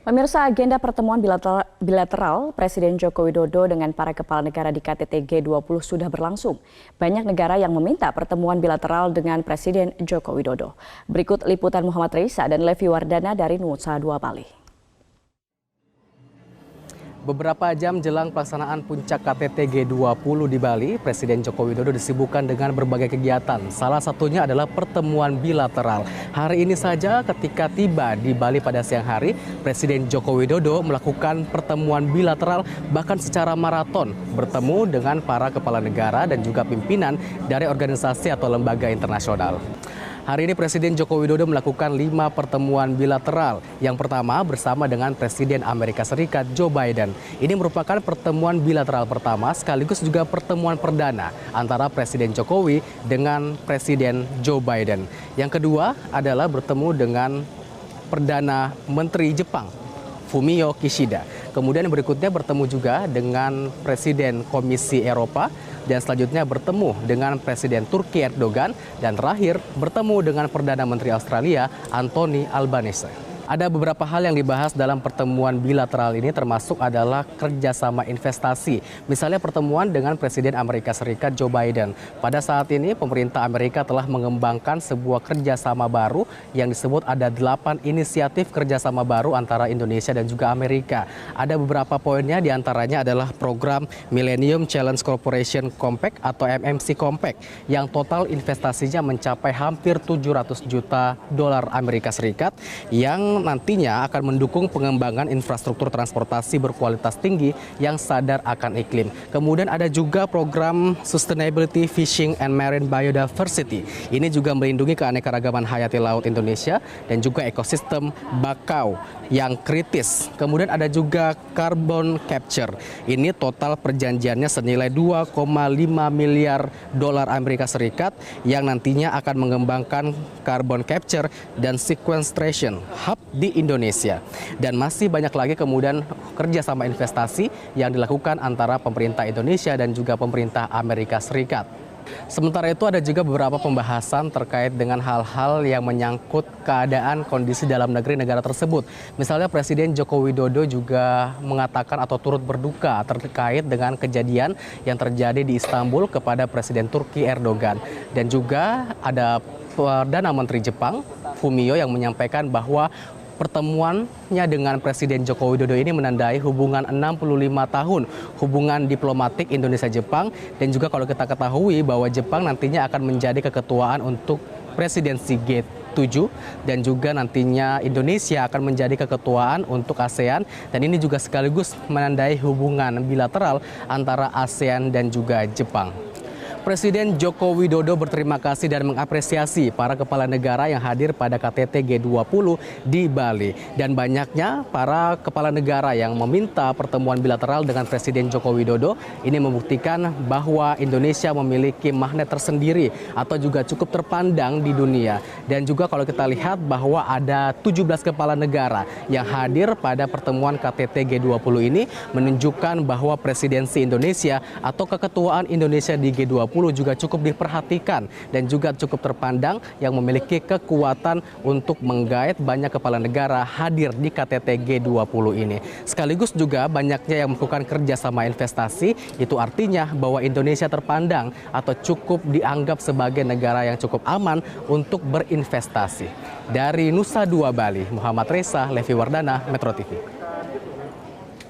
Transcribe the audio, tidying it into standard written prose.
Pemirsa, agenda pertemuan bilateral Presiden Joko Widodo dengan para kepala negara di KTT G20 sudah berlangsung. Banyak negara yang meminta pertemuan bilateral dengan Presiden Joko Widodo. Berikut liputan Muhammad Reisa dan Levi Wardana dari Nusa Dua Bali. Beberapa jam jelang pelaksanaan puncak KTT G20 di Bali, Presiden Joko Widodo disibukkan dengan berbagai kegiatan. Salah satunya adalah pertemuan bilateral. Hari ini saja ketika tiba di Bali pada siang hari, Presiden Joko Widodo melakukan pertemuan bilateral bahkan secara maraton, bertemu dengan para kepala negara dan juga pimpinan dari organisasi atau lembaga internasional. Hari ini Presiden Joko Widodo melakukan 5 pertemuan bilateral. Yang pertama bersama dengan Presiden Amerika Serikat Joe Biden. Ini merupakan pertemuan bilateral pertama sekaligus juga pertemuan perdana antara Presiden Jokowi dengan Presiden Joe Biden. Yang kedua adalah bertemu dengan Perdana Menteri Jepang, Fumio Kishida. Kemudian berikutnya bertemu juga dengan Presiden Komisi Eropa dan selanjutnya bertemu dengan Presiden Turki Erdogan dan terakhir bertemu dengan Perdana Menteri Australia Anthony Albanese. Ada beberapa hal yang dibahas dalam pertemuan bilateral ini termasuk adalah kerjasama investasi. Misalnya pertemuan dengan Presiden Amerika Serikat Joe Biden. Pada saat ini pemerintah Amerika telah mengembangkan sebuah kerjasama baru yang disebut ada 8 inisiatif kerjasama baru antara Indonesia dan juga Amerika. Ada beberapa poinnya diantaranya adalah program Millennium Challenge Corporation Compact atau MMC Compact yang total investasinya mencapai hampir 700 juta dolar Amerika Serikat yang nantinya akan mendukung pengembangan infrastruktur transportasi berkualitas tinggi yang sadar akan iklim. Kemudian ada juga program Sustainability Fishing and Marine Biodiversity. Ini juga melindungi keanekaragaman hayati laut Indonesia dan juga ekosistem bakau yang kritis. Kemudian ada juga Carbon Capture. Ini total perjanjiannya senilai 2,5 miliar dolar Amerika Serikat yang nantinya akan mengembangkan carbon capture dan sequestration hub di Indonesia. Dan masih banyak lagi kemudian kerjasama investasi yang dilakukan antara pemerintah Indonesia dan juga pemerintah Amerika Serikat. Sementara itu ada juga beberapa pembahasan terkait dengan hal-hal yang menyangkut keadaan kondisi dalam negeri negara tersebut. Misalnya Presiden Joko Widodo juga mengatakan atau turut berduka terkait dengan kejadian yang terjadi di Istanbul kepada Presiden Turki Erdogan. Dan juga ada Perdana Menteri Jepang Fumio yang menyampaikan bahwa pertemuannya dengan Presiden Joko Widodo ini menandai hubungan 65 tahun hubungan diplomatik Indonesia-Jepang dan juga kalau kita ketahui bahwa Jepang nantinya akan menjadi keketuaan untuk presidensi G7 dan juga nantinya Indonesia akan menjadi keketuaan untuk ASEAN dan ini juga sekaligus menandai hubungan bilateral antara ASEAN dan juga Jepang. Presiden Joko Widodo berterima kasih dan mengapresiasi para kepala negara yang hadir pada KTT G20 di Bali. Dan banyaknya para kepala negara yang meminta pertemuan bilateral dengan Presiden Joko Widodo ini membuktikan bahwa Indonesia memiliki magnet tersendiri atau juga cukup terpandang di dunia. Dan juga kalau kita lihat bahwa ada 17 kepala negara yang hadir pada pertemuan KTT G20 ini menunjukkan bahwa presidensi Indonesia atau keketuaan Indonesia di G20 juga cukup diperhatikan dan juga cukup terpandang yang memiliki kekuatan untuk menggait banyak kepala negara hadir di KTT G20 ini. Sekaligus juga banyaknya yang melakukan kerjasama investasi, itu artinya bahwa Indonesia terpandang atau cukup dianggap sebagai negara yang cukup aman untuk berinvestasi. Dari Nusa Dua Bali, Muhammad Reisa, Levi Wardana, Metro TV.